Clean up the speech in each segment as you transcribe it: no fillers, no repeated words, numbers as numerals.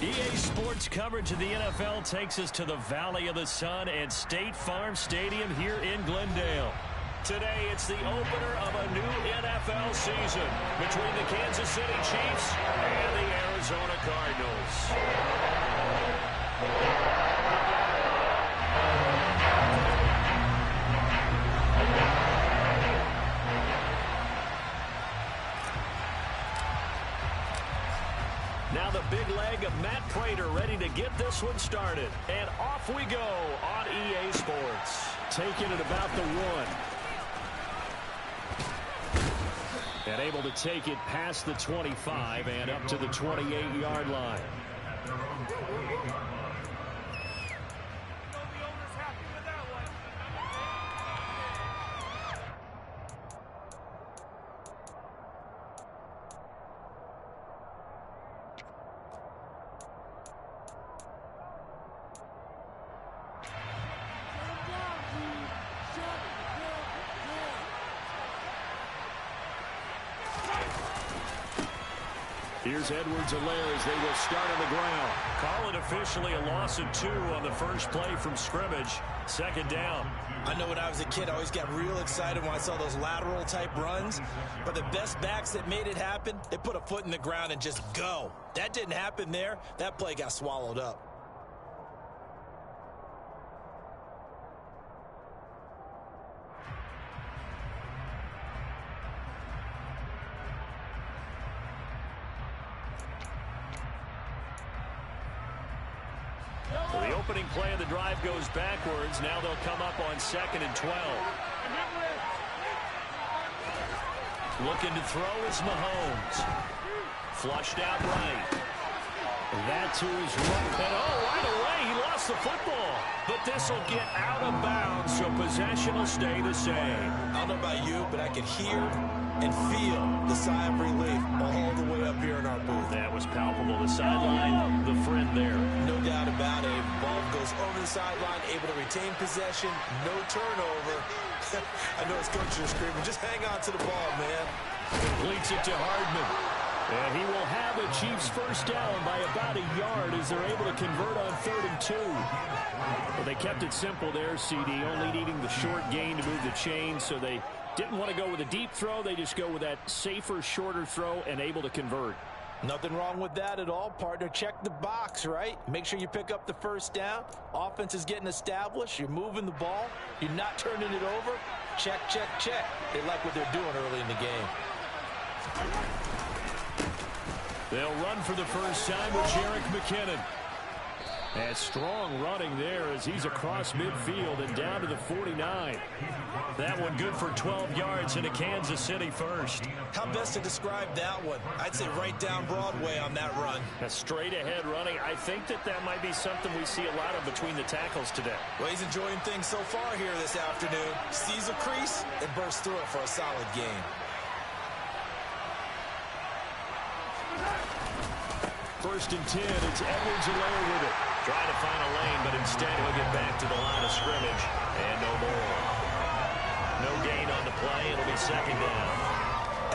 EA Sports coverage of the NFL takes us to the Valley of the Sun and State Farm Stadium here in Glendale. Today, it's the opener of a new NFL season between the Kansas City Chiefs and the Arizona Cardinals. Now the big leg of Matt Prater ready to get this one started. And off we go on EA Sports. Taking it about the 1. And able to take it past the 25 and up to the 28-yard line. Here's Edwards-Helaire as they will start on the ground. Call it officially a loss of 2 on the first play from scrimmage. Second down. I know when I was a kid, I always got real excited when I saw those lateral type runs. But the best backs that made it happen, they put a foot in the ground and just go. That didn't happen there. That play got swallowed up. Well, the opening play of the drive goes backwards. Now they'll come up on 2nd and 12. Looking to throw is Mahomes. Flushed out right. That to his right. And right away, he lost the football. But this will get out of bounds, so possession will stay the same. I don't know about you, but I could hear and feel the sigh of relief all the way up here in our booth. That was palpable. The sideline, the friend there. No doubt about it. Ball goes over the sideline, able to retain possession, no turnover. I know his coaches are screaming, just hang on to the ball, man. Completes it to Hardman. And he will have a Chiefs first down by about a yard as they're able to convert on 3rd and 2. Well, they kept it simple there, CD, only needing the short gain to move the chains, so they didn't want to go with a deep throw. They just go with that safer, shorter throw and able to convert. Nothing wrong with that at all, partner. Check the box, right? Make sure you pick up the first down. Offense is getting established. You're moving the ball. You're not turning it over. Check, check, check. They like what they're doing early in the game. They'll run for the first time with Jerick McKinnon. And strong running there as he's across midfield and down to the 49. That one good for 12 yards into Kansas City first. How best to describe that one? I'd say right down Broadway on that run. A straight ahead running. I think that might be something we see a lot of between the tackles today. Well, he's enjoying things so far here this afternoon. Sees a crease and bursts through it for a solid game. First and 10, it's Edwards-Helaire with it. Trying to find a lane, but instead he'll get back to the line of scrimmage. And no more. No gain on the play. It'll be second down.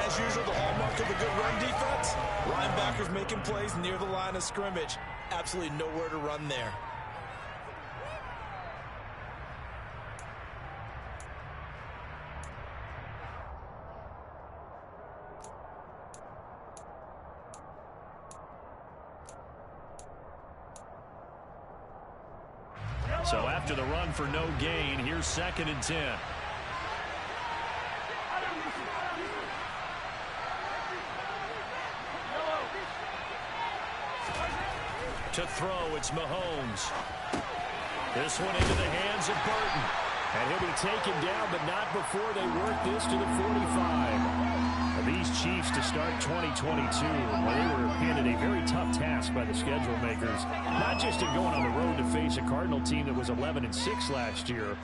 As usual, the hallmark of a good run defense, linebackers making plays near the line of scrimmage. Absolutely nowhere to run there. So after the run for no gain, here's 2nd and 10. To throw, it's Mahomes. This one into the hands of Burton. And he'll be taken down, but not before they work this to the 45. These Chiefs to start 2022, well, they were handed a very tough task by the schedule makers, not just in going on the road to face a Cardinal team that was 11-6 last year,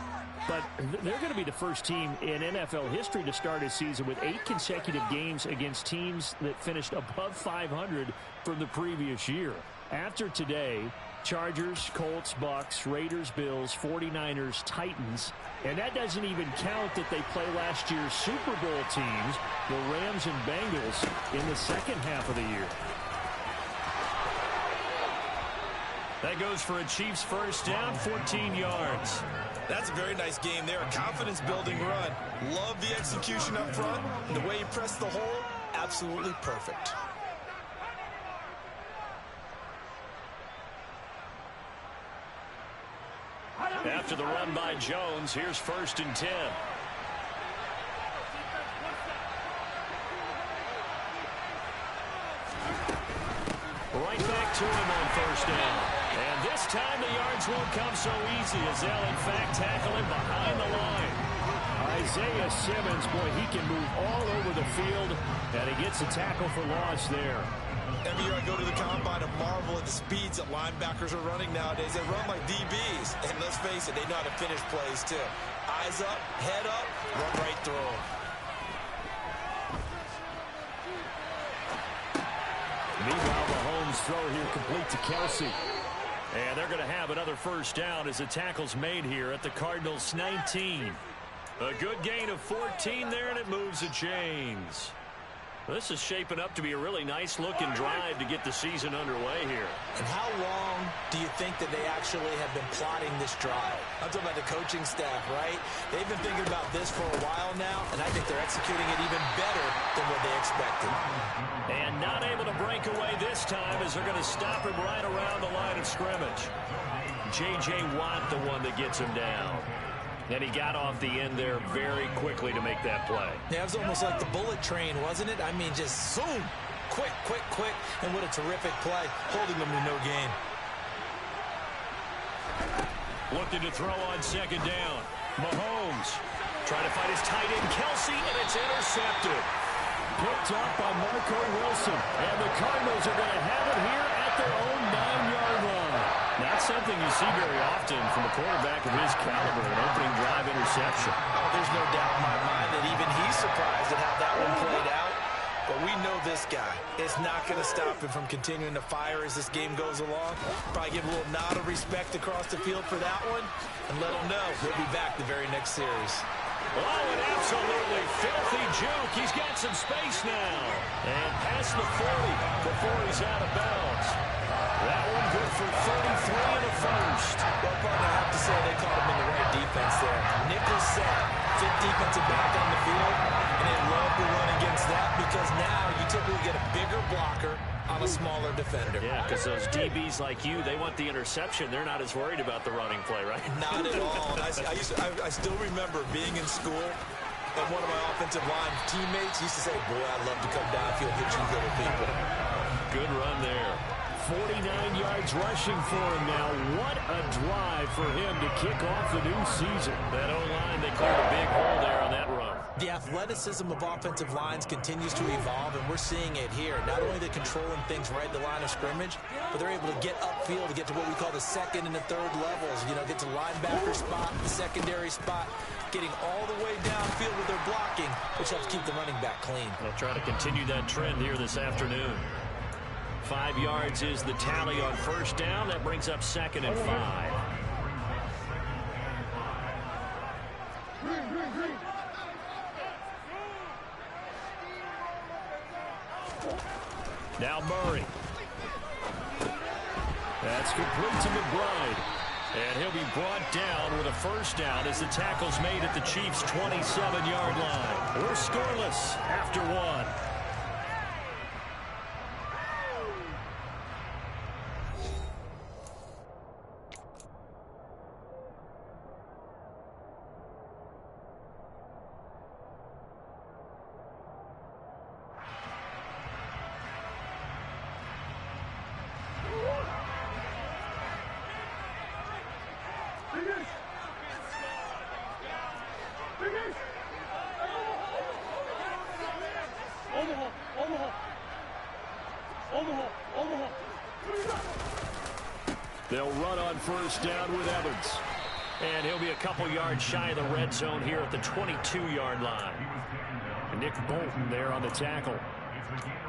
but they're going to be the first team in NFL history to start a season with 8 consecutive games against teams that finished above 500 from the previous year. After today, Chargers, Colts, Bucks, Raiders, Bills, 49ers, Titans. And that doesn't even count that they play last year's Super Bowl teams, the Rams and Bengals, in the second half of the year. That goes for a Chiefs first down, 14 yards. That's a very nice game there. A confidence-building run. Love the execution up front. And the way he pressed the hole, absolutely perfect. After the run by Jones, here's 1st and 10. Right back to him on 1st down. And this time the yards won't come so easy as they'll in fact tackle him behind the line. Isaiah Simmons, boy, he can move all over the field, and he gets a tackle for loss there. Every year I go to the combine and marvel at the speeds that linebackers are running nowadays. They run like DBs, and let's face it, they know how to finish plays too. Eyes up, head up, run right through them. Meanwhile, Mahomes' throw here complete to Kelsey. And they're going to have another 1st down as the tackle's made here at the Cardinals' 19. A good gain of 14 there, and it moves the chains. This is shaping up to be a really nice-looking drive to get the season underway here. And how long do you think that they actually have been plotting this drive? I'm talking about the coaching staff, right? They've been thinking about this for a while now, and I think they're executing it even better than what they expected. And not able to break away this time as they're going to stop him right around the line of scrimmage. J.J. Watt, the one that gets him down. And he got off the end there very quickly to make that play. Yeah, it was almost like the bullet train, wasn't it? I mean, just zoom. Quick, quick, quick. And what a terrific play, holding them to no gain. Looking to throw on 2nd down. Mahomes trying to find his tight end, Kelsey, and it's intercepted. Picked up by Marco Wilson. And the Cardinals are going to have it here at their own 9-yard line. Not something you see very often from a quarterback of his caliber, an opening drive interception. Oh, there's no doubt in my mind that even he's surprised at how that one played out. But we know this guy is not going to stop him from continuing to fire as this game goes along. Probably give a little nod of respect across the field for that one and let him know he'll be back the very next series. Oh, an absolutely filthy juke. He's got some space now. And past the 40 before he's out of bounds. That one good for 33 in the first. Well, partner, I have to say they caught him in the right defense there. Nickel set, fit defensive back on the field, and they love to run against that because now you typically get a bigger blocker on a smaller defender. Yeah, because those DBs like you, they want the interception. They're not as worried about the running play, right? Not at all. And I still remember being in school, and one of my offensive line teammates used to say, boy, I'd love to come downfield and hit you little people. Good run there. 49 yards rushing for him now. What a drive for him to kick off the new season. That O-line, they cleared a big hole there on that run. The athleticism of offensive lines continues to evolve, and we're seeing it here. Not only are they controlling things right at the line of scrimmage, but they're able to get upfield to get to what we call the 2nd and the 3rd levels. You know, get to the linebacker spot, the secondary spot, getting all the way downfield with their blocking, which helps keep the running back clean. They'll try to continue that trend here this afternoon. 5 yards is the tally on 1st down. That brings up 2nd and 5. Now Murray. That's complete to McBride. And he'll be brought down with a 1st down as the tackle's made at the Chiefs' 27-yard line. We're scoreless after 1. They'll run on 1st down with Evans. And he'll be a couple yards shy of the red zone here at the 22-yard line. Nick Bolton there on the tackle.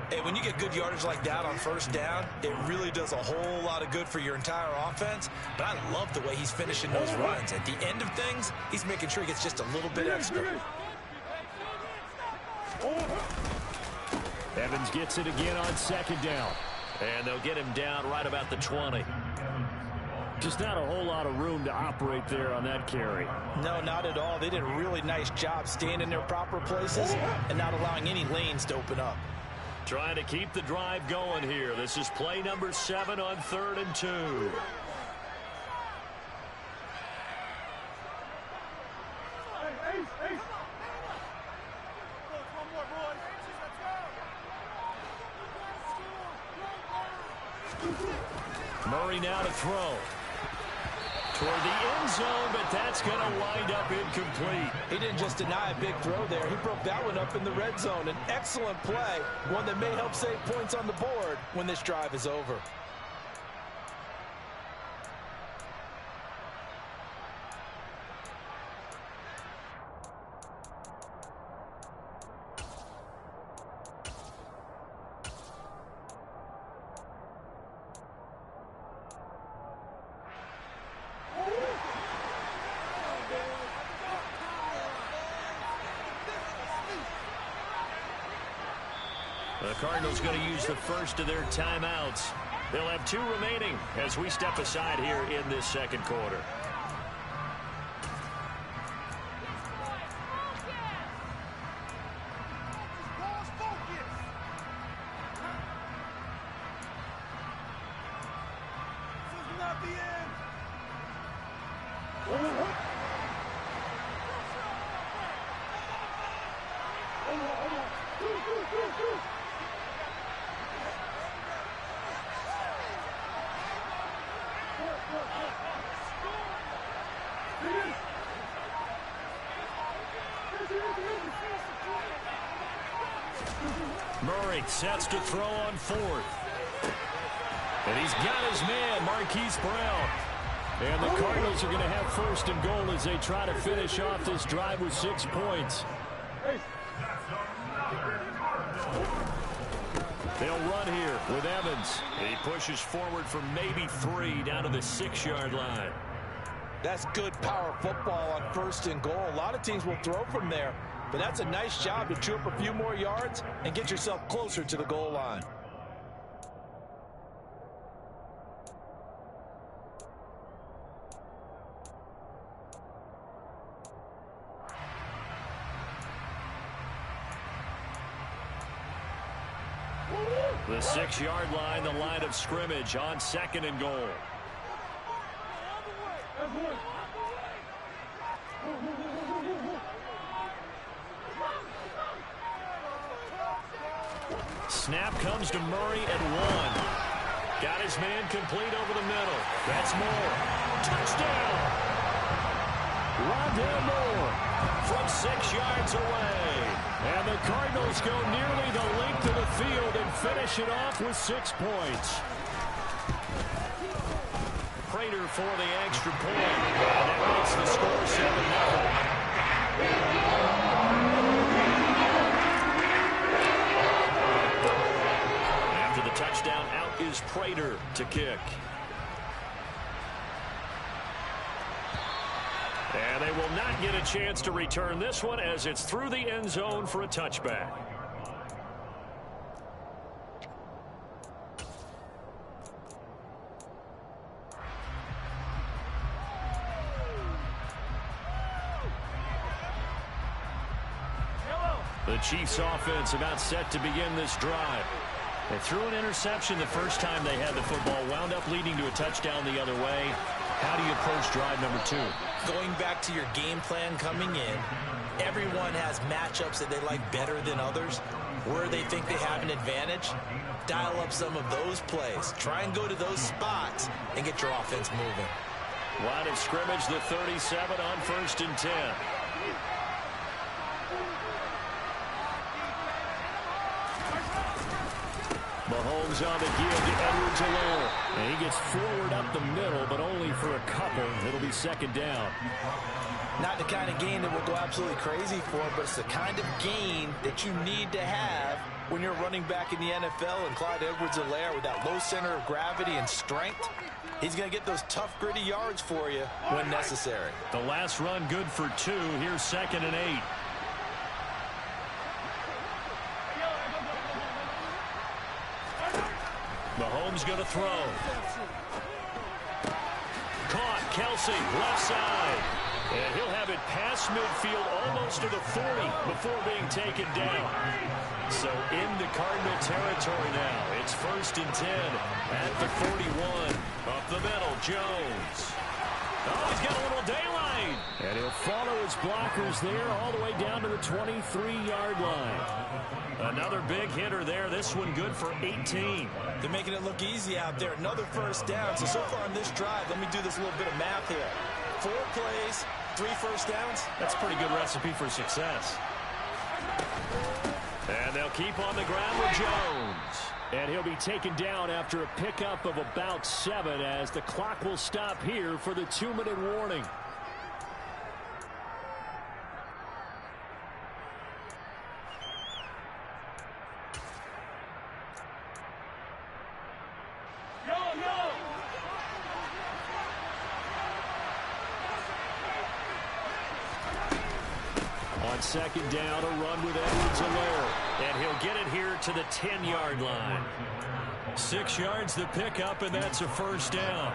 Hey, when you get good yardage like that on 1st down, it really does a whole lot of good for your entire offense. But I love the way he's finishing those runs. At the end of things, he's making sure he gets just a little bit extra. Evans gets it again on 2nd down. And they'll get him down right about the 20. Just not a whole lot of room to operate there on that carry. No, not at all. They did a really nice job staying in their proper places and not allowing any lanes to open up. Trying to keep the drive going here. This is play number 7 on 3rd and 2. Murray now to throw. Toward the end zone, but that's going to wind up incomplete. He didn't just deny a big throw there. He broke that one up in the red zone. An excellent play, one that may help save points on the board when this drive is over. The Cardinals going to use the first of their timeouts. They'll have 2 remaining as we step aside here in this second quarter. Murray sets to throw on 4th. And he's got his man, Marquise Brown. And the Cardinals are going to have 1st and goal as they try to finish off this drive with 6 points. They'll run here with Evans. He pushes forward for maybe 3 down to the 6-yard line. That's good power football on 1st and goal. A lot of teams will throw from there, but that's a nice job to chew up a few more yards and get yourself closer to the goal line. The 6-yard line, the line of scrimmage on 2nd and goal. Snap comes to Murray at 1. Got his man complete over the middle. That's Moore. Touchdown! Rondale Moore from 6 yards away. And the Cardinals go nearly the length of the field and finish it off with 6 points. Prater for the extra point. And that makes the score 7-0. Touchdown, out is Prater to kick. And they will not get a chance to return this one as it's through the end zone for a touchback. The Chiefs offense about set to begin this drive. They threw an interception the first time they had the football, wound up leading to a touchdown the other way. How do you approach drive number 2? Going back to your game plan coming in, everyone has matchups that they like better than others. Where they think they have an advantage, dial up some of those plays. Try and go to those spots and get your offense moving. Line of scrimmage, the 37 on 1st and 10. Mahomes on the give to Edwards-Helaire. And he gets forward up the middle, but only for a couple. It'll be 2nd down. Not the kind of gain that will go absolutely crazy for, but it's the kind of gain that you need to have when you're running back in the NFL. And Clyde Edwards-Helaire, with that low center of gravity and strength, he's going to get those tough, gritty yards for you when necessary. The last run good for 2. Here's 2nd and 8. Mahomes going to throw. Caught. Kelsey, left side. And he'll have it past midfield almost to the 40 before being taken down. So into Cardinal territory now. It's 1st and 10 at the 41. Up the middle, Jones. Oh, he's got a little daylight. And he'll follow his blockers there all the way down to the 23-yard line. Another big hitter there. This one good for 18. They're making it look easy out there. Another first down. So far on this drive, let me do this little bit of math here. 4 plays, 3 first downs. That's a pretty good recipe for success. And they'll keep on the ground with Jones. And he'll be taken down after a pickup of about 7 as the clock will stop here for the 2-minute warning. On 2nd down, a run with Edwards-Helaire. And he'll get it here to the 10-yard line. 6 yards the pickup, and that's a first down.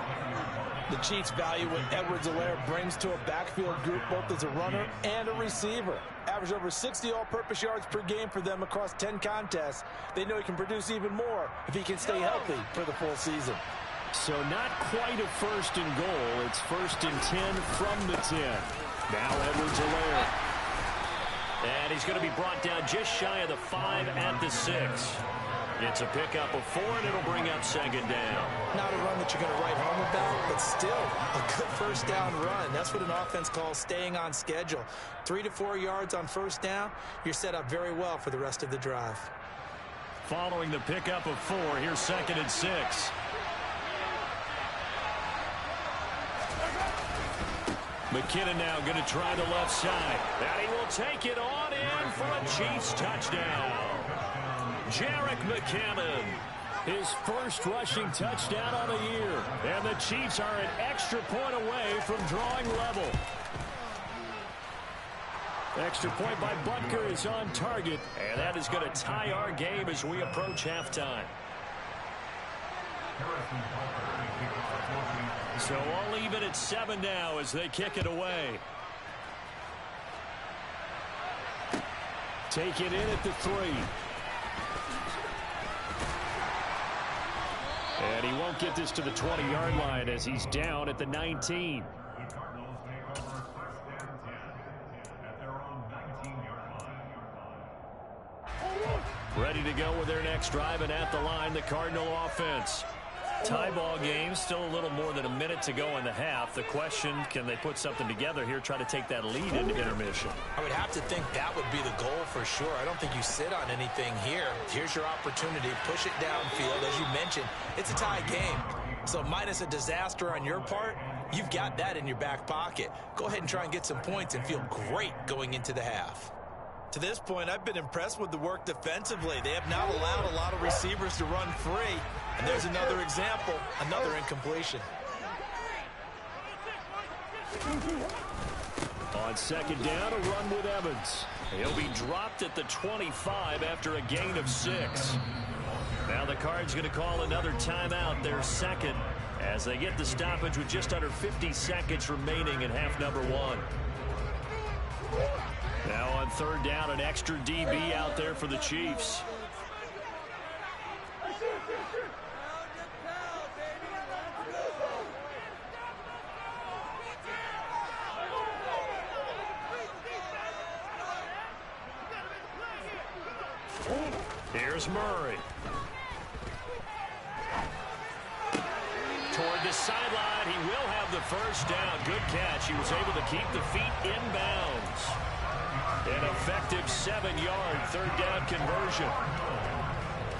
The Chiefs value what Edwards-Helaire brings to a backfield group, both as a runner and a receiver. Average over 60 all-purpose yards per game for them across 10 contests. They know he can produce even more if he can stay healthy for the full season. So not quite a 1st and goal. It's 1st and 10 from the 10. Now Edwards-Helaire. And he's going to be brought down just shy of the 5 at the 6. It's a pickup of 4, and it'll bring up 2nd down. Not a run that you're going to write home about, but still a good first down run. That's what an offense calls staying on schedule. 3 to 4 yards on first down, you're set up very well for the rest of the drive. Following the pickup of 4, here's 2nd and 6. McKinnon now going to try the left side. And he will take it on in for a Chiefs touchdown. Jerick McKinnon. His first rushing touchdown on the year. And the Chiefs are an extra point away from drawing level. Extra point by Butker is on target. And that is going to tie our game as we approach halftime. So all even at 7 now as they kick it away. Take it in at the 3. And he won't get this to the 20-yard line as he's down at the 19. Ready to go with their next drive, and at the line, the Cardinal offense. Tie ball game, still a little more than a minute to go in the half. The question, can they put something together here, try to take that lead into intermission? I would have to think that would be the goal for sure. I don't think you sit on anything here. Here's your opportunity. Push it downfield. As you mentioned, it's a tie game. So minus a disaster on your part, you've got that in your back pocket. Go ahead and try and get some points and feel great going into the half. To this point, I've been impressed with the work defensively. They have not allowed a lot of receivers to run free. And there's another example, another incompletion. On 2nd down, a run with Evans. He'll be dropped at the 25 after a gain of 6. Now the Cards going to call another timeout, their 2nd, as they get the stoppage with just under 50 seconds remaining in half number 1. Now on 3rd down, an extra DB out there for the Chiefs. Here's Murray. Toward the sideline, he will have the first down. Good catch. He was able to keep the feet inbounds. An effective 7-yard 3rd down conversion.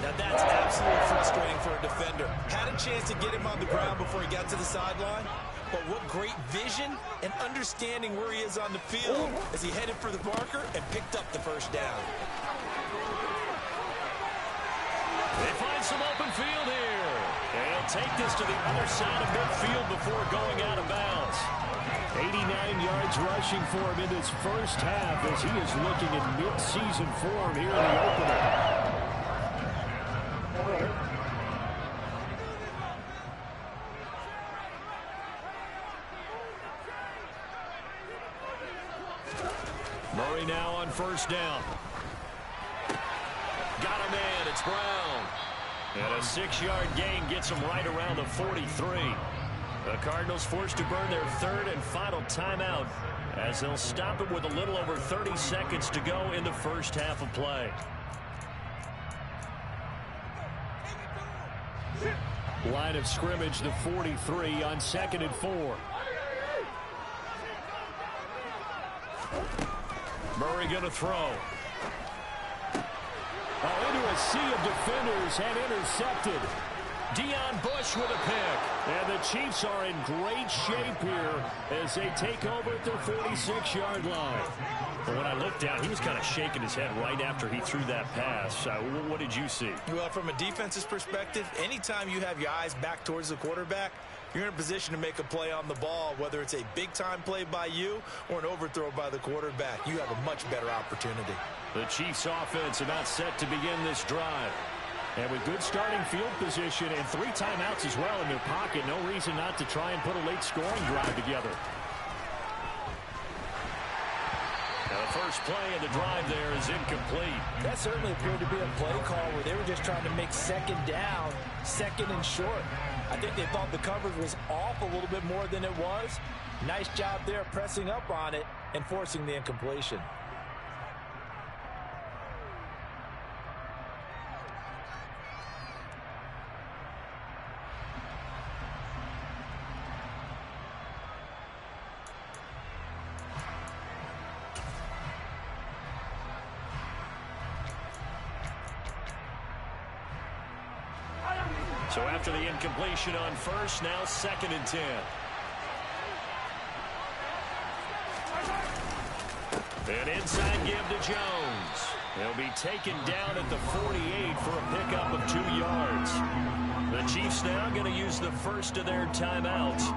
Now that's absolutely frustrating for a defender. Had a chance to get him on the ground before he got to the sideline. But what great vision and understanding where he is on the field as he headed for the marker and picked up the first down. They find some open field here. And he'll take this to the other side of midfield before going out of bounds. 89 yards rushing for him in this first half as he is looking in mid-season form here in the opener. Murray now on first down. Got a man. It's Brown. And a 6-yard gain gets him right around the 43. The Cardinals forced to burn their third and final timeout as they'll stop it with a little over 30 seconds to go in the first half of play. Line of scrimmage, the 43 on 2nd and 4. Murray going to throw. Oh, into a sea of defenders and intercepted. Deion Bush with a pick. And the Chiefs are in great shape here as they take over at their 46-yard line. But when I looked down, he was kind of shaking his head right after he threw that pass. What did you see? Well, from a defense's perspective, anytime you have your eyes back towards the quarterback, you're in a position to make a play on the ball, whether it's a big-time play by you or an overthrow by the quarterback. You have a much better opportunity. The Chiefs offense about set to begin this drive. And with good starting field position and 3 timeouts as well in their pocket, no reason not to try and put a late scoring drive together. Now the first play of the drive there is incomplete. That certainly appeared to be a play call where they were just trying to make second down, second and short. I think they thought the coverage was off a little bit more than it was. Nice job there pressing up on it and forcing the incompletion. So after the incompletion on first, now 2nd and 10. An inside give to Jones. He'll be taken down at the 48 for a pickup of 2 yards. The Chiefs now going to use the first of their timeouts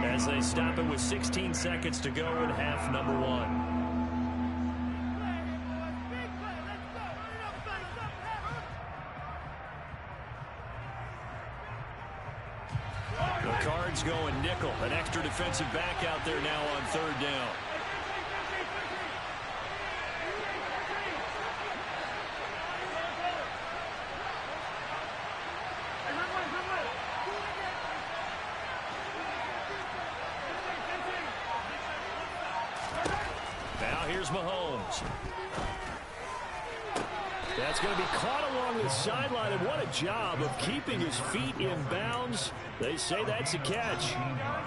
as they stop it with 16 seconds to go in half number 1. Cards going nickel. An extra defensive back out there now on 3rd down. Now here's Mahomes. That's going to be caught along the sideline, and what a job of keeping his feet in bounds. They say that's a catch.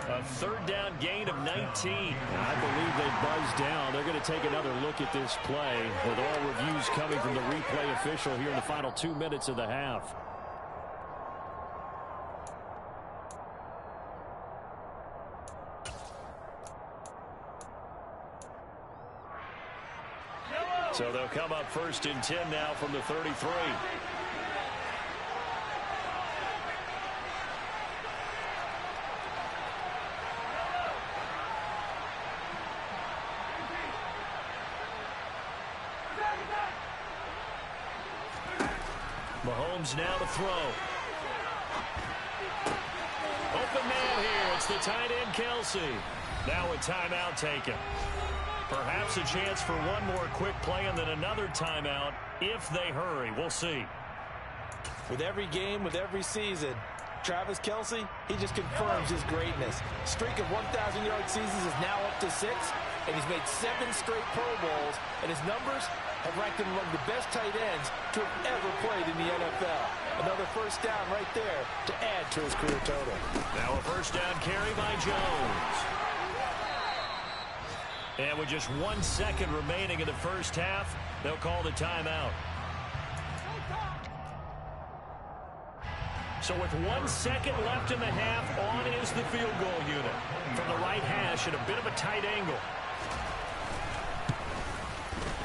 A 3rd down gain of 19. I believe they buzzed down. They're going to take another look at this play with all reviews coming from the replay official here in the final 2 minutes of the half. So they'll come up 1st and 10 now from the 33. Mahomes now to throw. Open man here. It's the tight end, Kelsey. Now a timeout taken. Perhaps a chance for one more quick play and then another timeout if they hurry. We'll see. With every game, with every season, Travis Kelce, he just confirms his greatness. Streak of 1,000-yard seasons is now up to 6, and he's made 7 straight Pro Bowls, and his numbers have ranked him among the best tight ends to have ever played in the NFL. Another first down right there to add to his career total. Now a first down carry by Jones. And with just 1 second remaining in the first half, they'll call the timeout. So with 1 second left in the half, on is the field goal unit. From the right hash at a bit of a tight angle.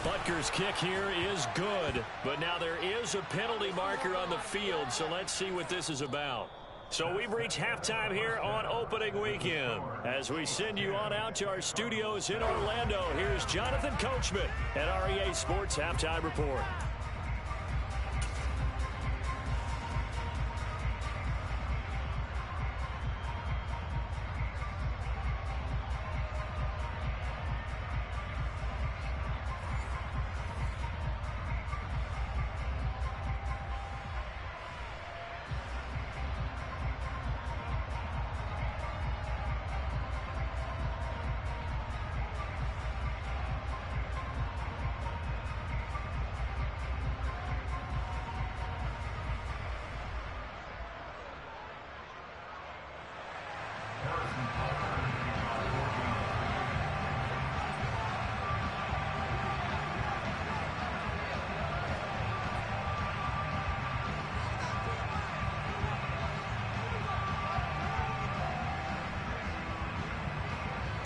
Butker's kick here is good, but now there is a penalty marker on the field, so let's see what this is about. So we've reached halftime here on opening weekend. As we send you on out to our studios in Orlando, here's Jonathan Coachman at REA Sports Halftime Report.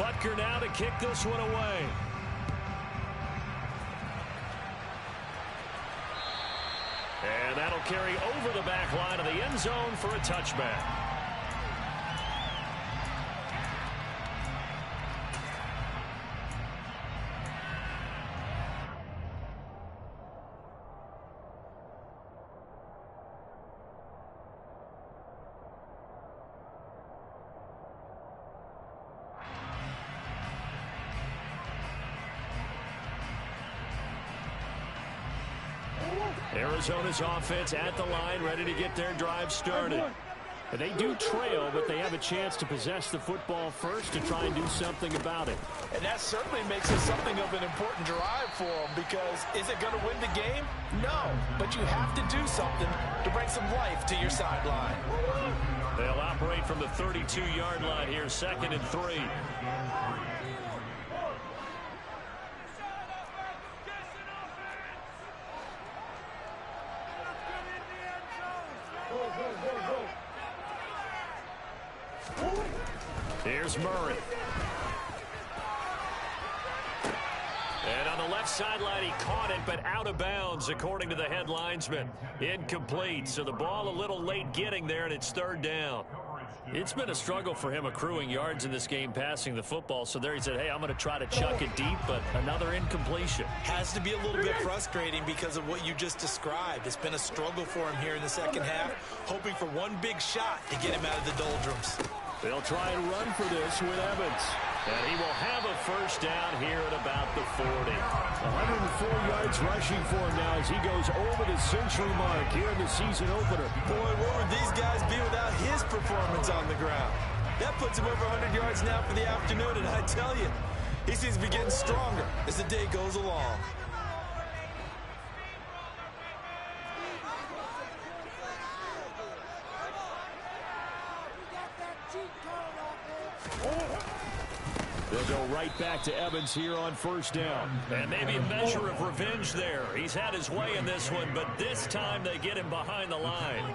Butker now to kick this one away. And that'll carry over the back line of the end zone for a touchback. Arizona's offense at the line, ready to get their drive started. They do trail, but they have a chance to possess the football first to try and do something about it. And that certainly makes it something of an important drive for them, because is it going to win the game? No, but you have to do something to bring some life to your sideline. They'll operate from the 32-yard line here, 2nd and 3. Here's Murray. And on the left sideline, he caught it, but out of bounds, according to the head linesman. Incomplete, so the ball a little late getting there, and it's 3rd down. It's been a struggle for him accruing yards in this game passing the football, so there he said, hey, I'm going to try to chuck it deep, but another incompletion. Has to be a little bit frustrating because of what you just described. It's been a struggle for him here in the second half, hoping for one big shot to get him out of the doldrums. They'll try and run for this with Evans. And he will have a first down here at about the 40. 104 yards rushing for him now as he goes over the century mark here in the season opener. Boy, what would these guys be without his performance on the ground? That puts him over 100 yards now for the afternoon, and I tell you, he seems to be getting stronger as the day goes along. They'll go right back to Evans here on first down. And maybe a measure of revenge there. He's had his way in this one, but this time they get him behind the line.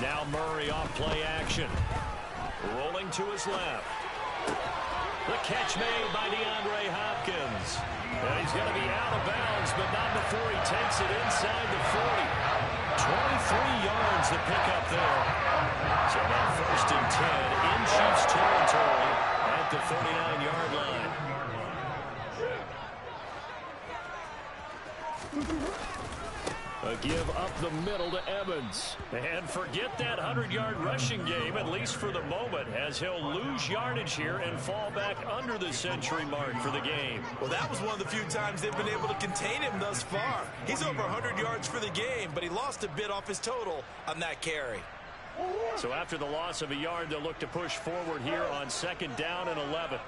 Now Murray off play action. Rolling to his left. The catch made by DeAndre Hopkins. And he's going to be out of bounds, but not before he takes it inside the 40. 23 yards to pick up there. So now 1st and 10 in Chiefs territory at the 39-yard line. A give up the middle to Evans. And forget that 100-yard rushing game, at least for the moment, as he'll lose yardage here and fall back under the century mark for the game. Well, that was one of the few times they've been able to contain him thus far. He's over 100 yards for the game, but he lost a bit off his total on that carry. So after the loss of a yard, they'll look to push forward here on 2nd down and 11.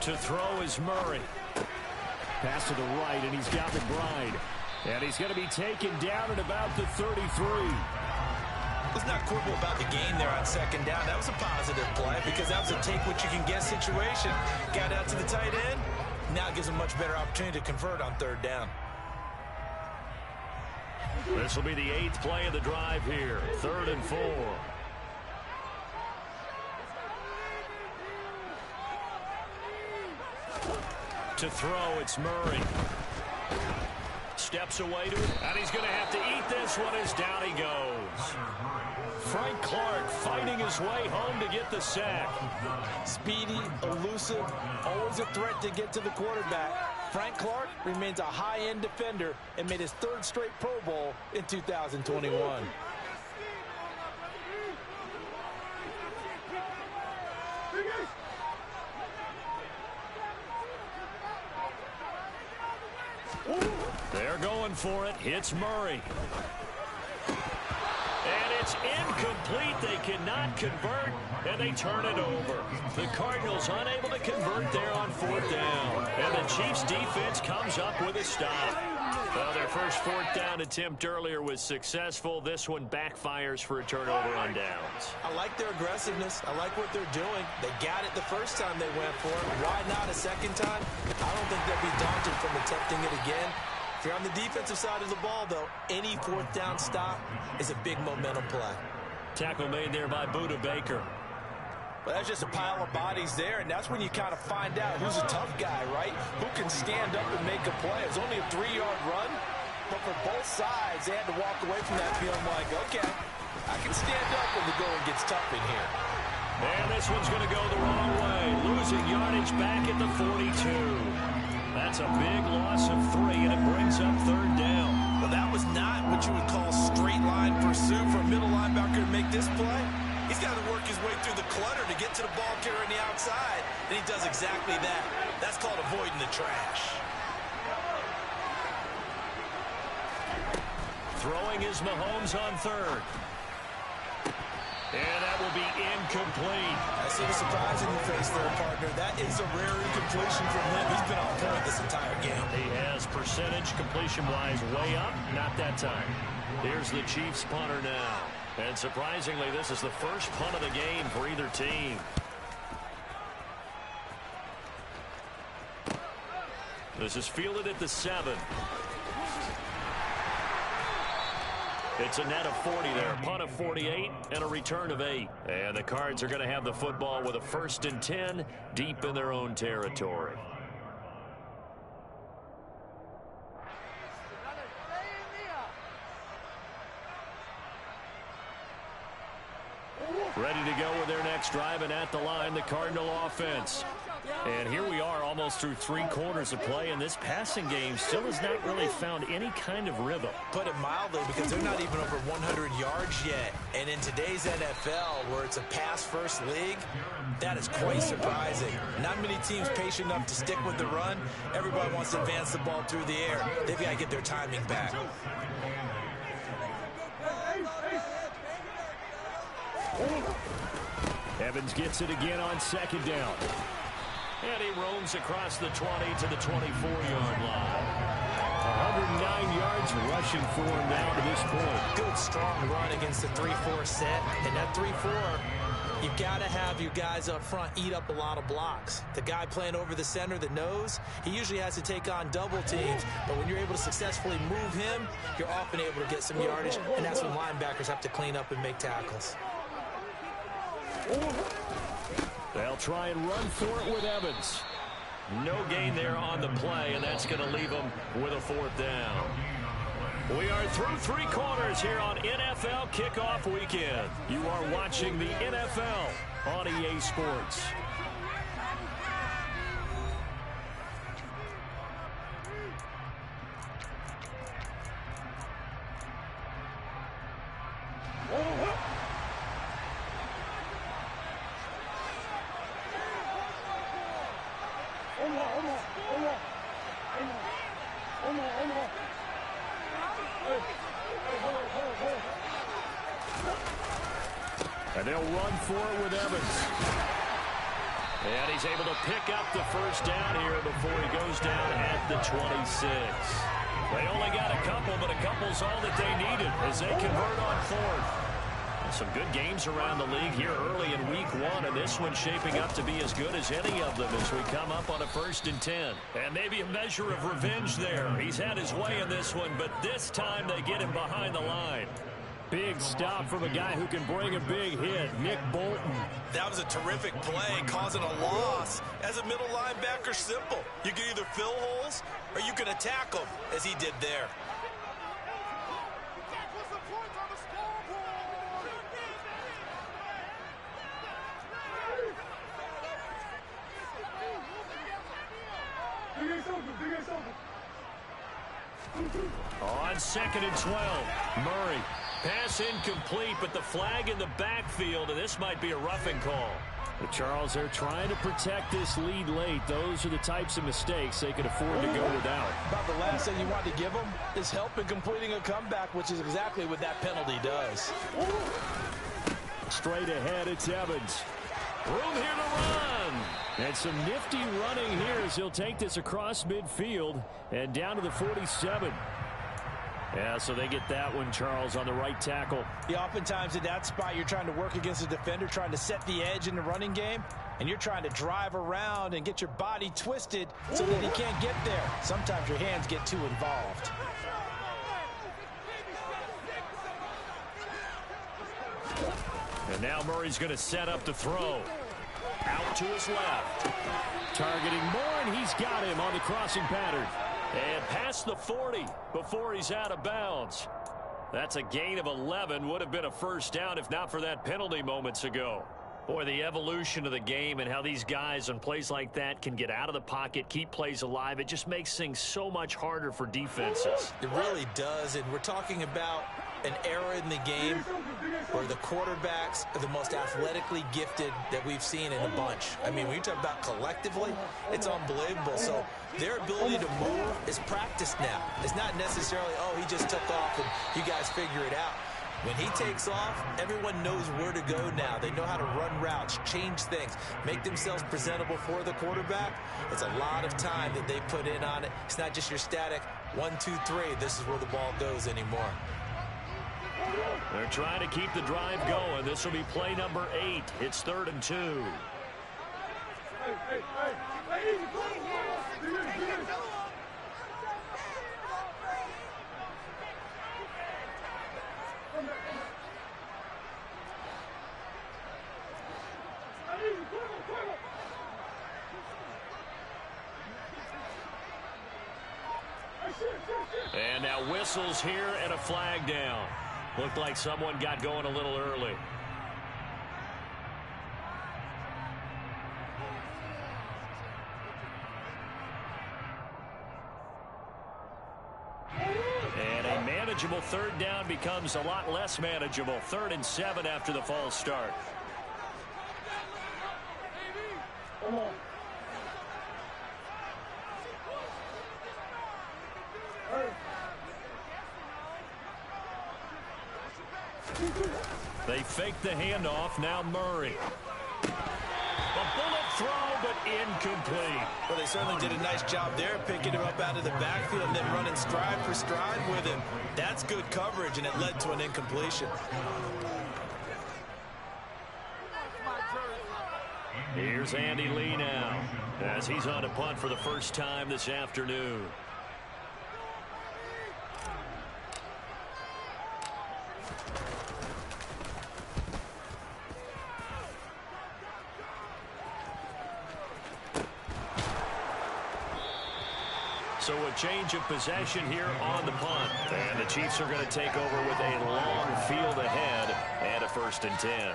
To throw is Murray. Pass to the right, and he's got McBride. And he's going to be taken down at about the 33. Let's not quibble about the gain there on 2nd down. That was a positive play because that was a take-what-you-can-get situation. Got out to the tight end. Now it gives him a much better opportunity to convert on 3rd down. This will be the 8th play of the drive here. 3rd and 4. To throw, it's Murray. Steps away to it, and he's going to have to eat this one as down he goes. Frank Clark fighting his way home to get the sack. Speedy, elusive, always a threat to get to the quarterback. Frank Clark remains a high-end defender and made his 3rd straight Pro Bowl in 2021. They're going for it. It's Murray. And it's incomplete. They cannot convert, and they turn it over. The Cardinals unable to convert there on 4th down. And the Chiefs defense comes up with a stop. Well, their first fourth down attempt earlier was successful. This one backfires for a turnover on downs. I like their aggressiveness. I like what they're doing. They got it the first time they went for it. Why not a second time? I don't think they'll be daunted from attempting it again. If you're on the defensive side of the ball, though, any fourth down stop is a big momentum play. Tackle made there by Budda Baker. But that's just a pile of bodies there, and that's when you kind of find out who's a tough guy, right? Who can stand up and make a play. It's only a 3-yard run, but for both sides, they had to walk away from that feeling like, okay, I can stand up when the going gets tough in here. And this one's going to go the wrong way, losing yardage back at the 42. That's a big loss of 3, and it brings up third down. Well, that was not what you would call straight line pursuit for a middle linebacker to make this play. He's got to work his way through the clutter to get to the ball carrier on the outside, and he does exactly that. That's called avoiding the trash. Throwing is Mahomes on third. And that will be incomplete. I see the surprise in your face there, partner. That is a rare incompletion from him. He's been on point this entire game. He has percentage completion-wise way up. Not that time. Here's the Chiefs punter now. And surprisingly, this is the first punt of the game for either team. This is fielded at the 7. It's a net of 40 there, punt of 48, and a return of 8. And the Cards are going to have the football with a 1st and 10 deep in their own territory. Ready to go with their next drive, and at the line, the Cardinal offense. And here we are almost through 3 quarters of play, and this passing game still has not really found any kind of rhythm. Put it mildly, because they're not even over 100 yards yet. And in today's NFL, where it's a pass-first league, that is quite surprising. Not many teams patient enough to stick with the run. Everybody wants to advance the ball through the air. They've got to get their timing back. Evans gets it again on 2nd down. And he roams across the 20 to the 24-yard line. 109 yards rushing for him now to this point. Good, strong run against the 3-4 set. And that 3-4, you've got to have your guys up front eat up a lot of blocks. The guy playing over the center, the nose, he usually has to take on double teams. But when you're able to successfully move him, you're often able to get some yardage. And that's when linebackers have to clean up and make tackles. They'll try and run for it with Evans. No gain there on the play, and that's going to leave them with a 4th down. We are through 3 quarters here on NFL Kickoff Weekend. You are watching the NFL on EA Sports. And they'll run for it with Evans. And he's able to pick up the 1st down here before he goes down at the 26. They only got a couple, but a couple's all that they needed as they convert on 4th. Some good games around the league here early in week 1, and this one's shaping up to be as good as any of them as we come up on a 1st and 10. And maybe a measure of revenge there. He's had his way in this one, but this time they get him behind the line. Big stop from a guy who can bring a big hit, Nick Bolton. That was a terrific play, causing a loss. As a middle linebacker, simple. You can either fill holes or you can attack them, as he did there. On 2nd and 12, Murray. Pass incomplete, but the flag in the backfield, and this might be a roughing call. But Charles, they're trying to protect this lead late. Those are the types of mistakes they can afford to go without. About the last thing you want to give them is help in completing a comeback, which is exactly what that penalty does. Straight ahead, it's Evans. Room here to run. And some nifty running here as he'll take this across midfield and down to the 47. Yeah, so they get that one, Charles, on the right tackle. Yeah, oftentimes in that spot, you're trying to work against a defender, trying to set the edge in the running game, and you're trying to drive around and get your body twisted so that he can't get there. Sometimes your hands get too involved. And now Murray's going to set up the throw. Out to his left. Targeting Moore, and he's got him on the crossing pattern. And past the 40 before he's out of bounds. That's a gain of 11. Would have been a first down if not for that penalty moments ago. Boy, the evolution of the game and how these guys on plays like that can get out of the pocket, keep plays alive, it just makes things so much harder for defenses. It really does, and we're talking about an era in the game where the quarterbacks are the most athletically gifted that we've seen in a bunch. I mean, when you talk about collectively, it's unbelievable. So their ability to move is practiced now. It's not necessarily, oh, he just took off and you guys figure it out. When he takes off, everyone knows where to go now. They know how to run routes, change things, make themselves presentable for the quarterback. It's a lot of time that they put in on it. It's not just your static 1, 2, 3. This is where the ball goes anymore. They're trying to keep the drive going. This will be play number 8. It's 3rd and 2. And now whistles here and a flag down. Looked like someone got going a little early. And a manageable 3rd down becomes a lot less manageable. 3rd and 7 after the false start. They fake the handoff. Now Murray. A bullet throw, but incomplete. Well, they certainly did a nice job there, picking him up out of the backfield and then running stride for stride with him. That's good coverage, and it led to an incompletion. Here's Andy Lee now, as he's on a punt for the first time this afternoon. So a change of possession here on the punt. And the Chiefs are going to take over with a long field ahead and a 1st and 10.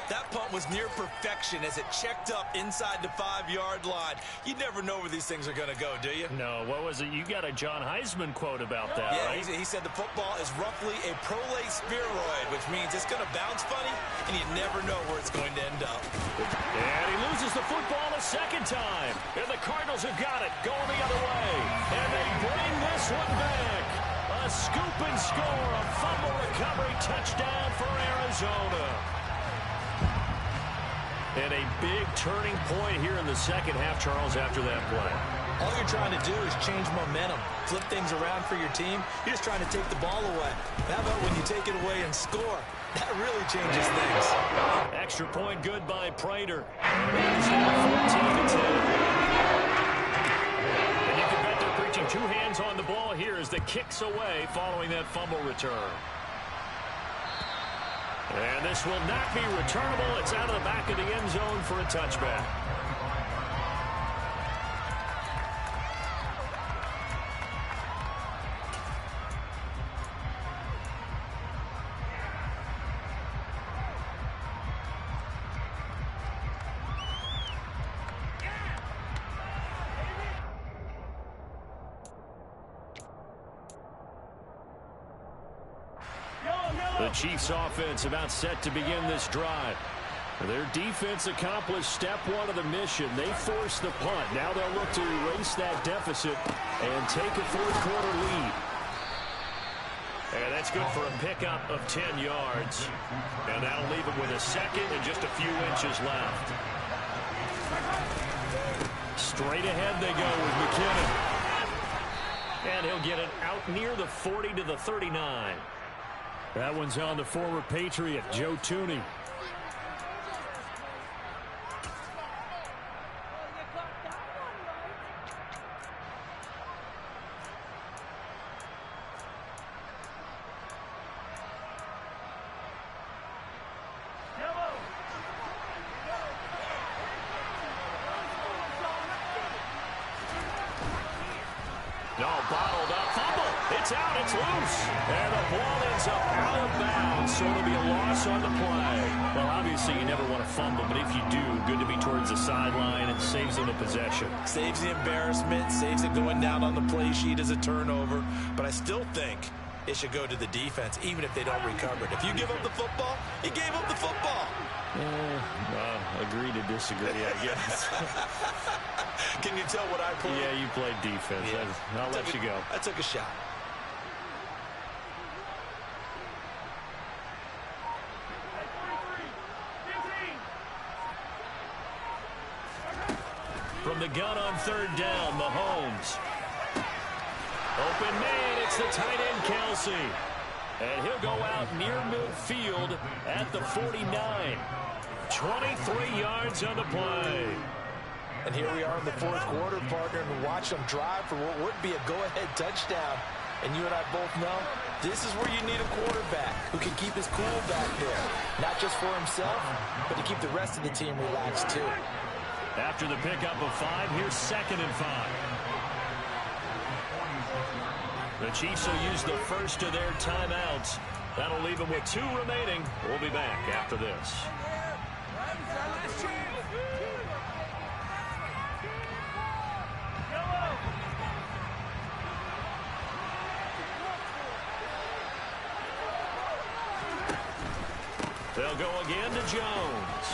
That punt was near perfection as it checked up inside the 5-yard line. You never know where these things are going to go, do you? No, what was it? You got a John Heisman quote about that, yeah, right? He said the football is roughly a prolate spheroid, which means it's going to bounce funny, and you never know where it's going to end up. And he loses the football a second time. And the Cardinals have got it, going the other way. And they bring this one back. A scoop and score, a fumble recovery touchdown for Arizona. And a big turning point here in the second half, Charles, after that play. All you're trying to do is change momentum, flip things around for your team. You're just trying to take the ball away. How about when you take it away and score? That really changes things. Extra point good by Prater. It's now 14-10. And you can bet they're preaching 2 hands on the ball here as the kicks away following that fumble return. And this will not be returnable. It's out of the back of the end zone for a touchback. The Chiefs offense about set to begin this drive. Their defense accomplished step 1 of the mission. They forced the punt. Now they'll look to erase that deficit and take a 4th quarter lead. And that's good for a pickup of 10 yards. And that'll leave them with a second and just a few inches left. Straight ahead they go with McKinnon. And he'll get it out near the 40 to the 39. That one's on the former Patriot, Joe Thuney. No, bottled up. Fumble. It's out. It's loose. And the ball ends up out of bounds, so it'll be a loss on the play. Well, obviously, you never want to fumble, but if you do, good to be towards the sideline. It saves them a possession. Saves the embarrassment, saves it going down on the play sheet as a turnover. But I still think it should go to the defense, even if they don't recover it. If you give up the football, you gave up the football. Agree to disagree, I guess. Can you tell what I played? Yeah, you played defense. Yeah. I'll let you go. I took a shot. From the gun on third down, Mahomes. Open man, it's the tight end, Kelsey. And he'll go out near midfield at the 49. 23 yards on the play. And here we are in the fourth quarter, partner, and watch them drive for what would be a go-ahead touchdown. And you and I both know this is where you need a quarterback who can keep his cool back there. Not just for himself, but to keep the rest of the team relaxed, too. After the pickup of 5, here's 2nd and 5. The Chiefs will use the first of their timeouts. That'll leave them with 2 remaining. We'll be back after this. They'll go again to Jones.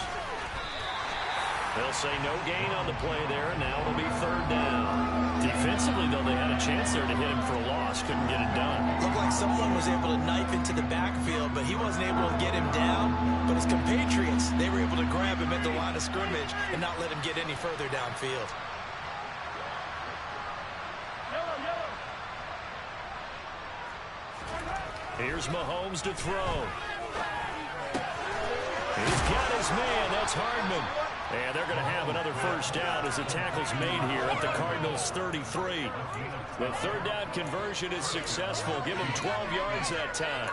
They'll say no gain on the play there, and now it'll be 3rd down. Defensively, though, they had a chance there to hit him for a loss. Couldn't get it done. Looked like someone was able to knife into the backfield, but he wasn't able to get him down. But his compatriots, they were able to grab him at the line of scrimmage and not let him get any further downfield. Here's Mahomes to throw. He's got his man. That's Hardman. And they're going to have another first down as the tackle's made here at the Cardinals' 33. The 3rd down conversion is successful. Give them 12 yards that time.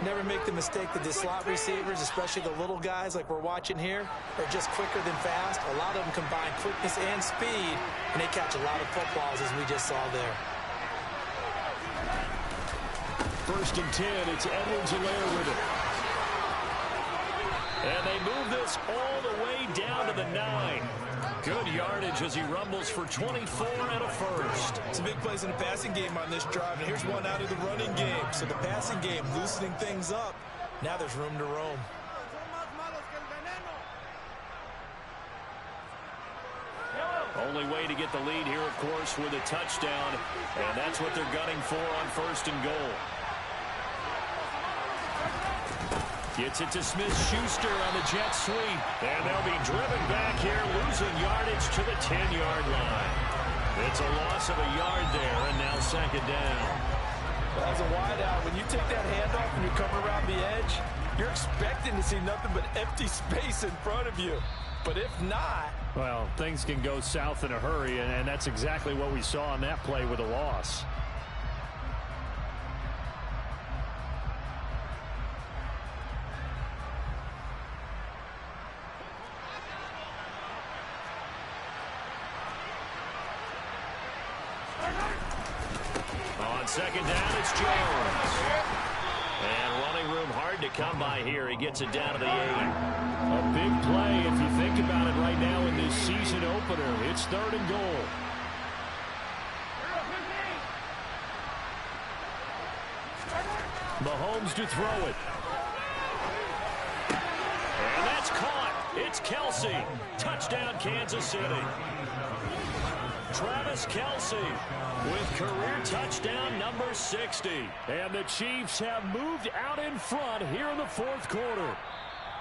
Never make the mistake that the slot receivers, especially the little guys like we're watching here, are just quicker than fast. A lot of them combine quickness and speed, and they catch a lot of footballs, as we just saw there. 1st and 10. It's Edwards-Helaire with it. And they move this all the way down to the 9. Good yardage as he rumbles for 24 and a first. Some big plays in the passing game on this drive, and here's one out of the running game. So the passing game loosening things up. Now there's room to roam. Only way to get the lead here, of course, with a touchdown. And that's what they're gunning for on 1st and goal. Gets it to Smith-Schuster on the jet sweep. And they'll be driven back here, losing yardage to the 10-yard line. It's a loss of a yard there, and now 2nd down. Well, as a wideout, when you take that handoff and you come around the edge, you're expecting to see nothing but empty space in front of you. But if not... Well, things can go south in a hurry, and that's exactly what we saw on that play with a loss. On 2nd down, it's Jones. And running room hard to come by here. He gets it down to the 8. A big play if you think about it right now in this season opener. It's 3rd and goal. Mahomes to throw it. And that's caught. It's Kelsey. Touchdown, Kansas City. Travis Kelsey with career touchdown number 60. And the Chiefs have moved out in front here in the 4th quarter.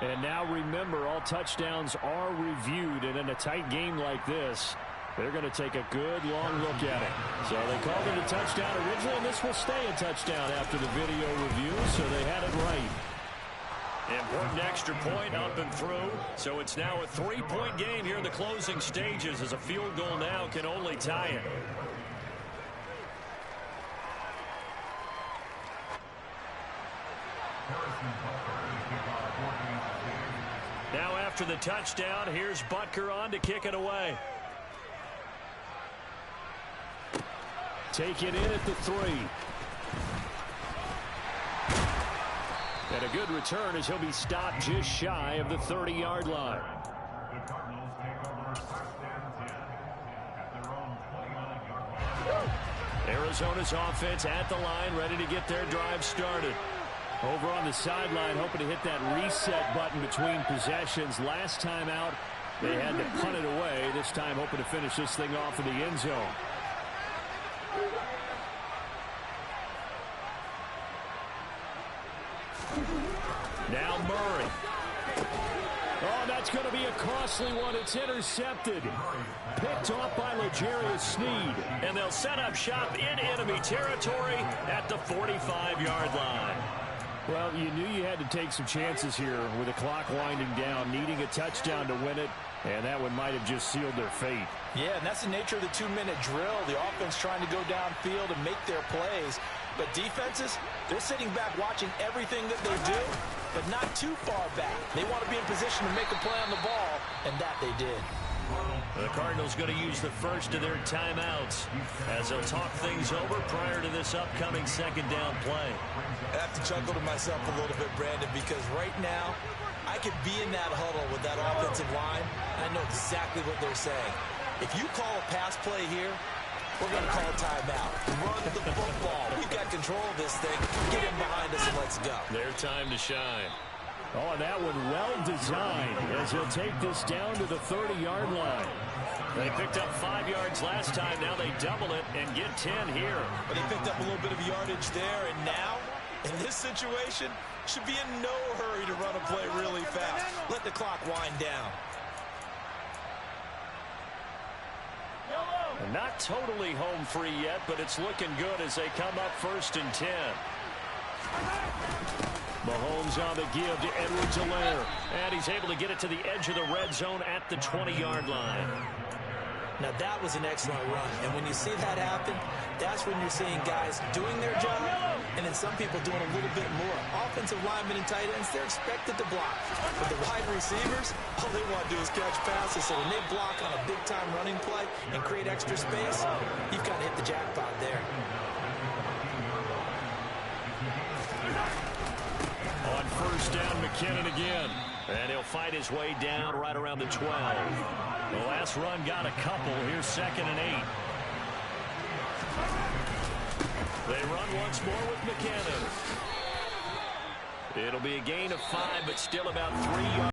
And now remember, all touchdowns are reviewed. And in a tight game like this, They're going to take a good long look at it. So they called it a touchdown originally, and this will stay a touchdown after the video review, so they had it right. Important extra point up and through. So it's now a 3-point game here in the closing stages, as a field goal now can only tie it. Now after the touchdown, here's Butker on to kick it away. Take it in at the 3. And a good return as he'll be stopped just shy of the 30-yard line. Arizona's offense at the line, ready to get their drive started. Over on the sideline, hoping to hit that reset button between possessions. Last time out, they had to punt it away. This time, hoping to finish this thing off in the end zone. Now Murray. Oh, that's going to be a costly one. It's intercepted. Picked off by L'Jarius Sneed. And they'll set up shop in enemy territory at the 45-yard line. Well, you knew you had to take some chances here with the clock winding down, needing a touchdown to win it, and that one might have just sealed their fate. Yeah, and that's the nature of the 2-minute drill. The offense trying to go downfield and make their plays. But defenses, they're sitting back watching everything that they do, but not too far back. They want to be in position to make a play on the ball, and that they did. The Cardinals going to use the first of their timeouts as they'll talk things over prior to this upcoming second down play. I have to chuckle to myself a little bit, Brandon, because right now I could be in that huddle with that offensive line, and I know exactly what they're saying. If you call a pass play here, we're going to call a timeout. Run the football. We've got control of this thing. Get in behind us and let's go. Their time to shine. Oh, and that one well designed as he'll take this down to the 30-yard line. They picked up 5 yards last time. Now they double it and get 10 here. But they picked up a little bit of yardage there, and now, in this situation, should be in no hurry to run a play really fast. Let the clock wind down. Not totally home free yet, but it's looking good as they come up 1st and 10. Mahomes on the give to Edwards-Helaire. And he's able to get it to the edge of the red zone at the 20-yard line. Now, that was an excellent run. And when you see that happen, that's when you're seeing guys doing their job, and then some people doing a little bit more. Offensive linemen and tight ends, they're expected to block. But the wide receivers, all they want to do is catch passes. So when they block on a big-time running play and create extra space, you've got to hit the jackpot there. On 1st down, McKinnon again. And he'll fight his way down right around the 12. The last run got a couple. Here's 2nd and 8. They run once more with McKinnon. It'll be a gain of 5, but still about 3 yards.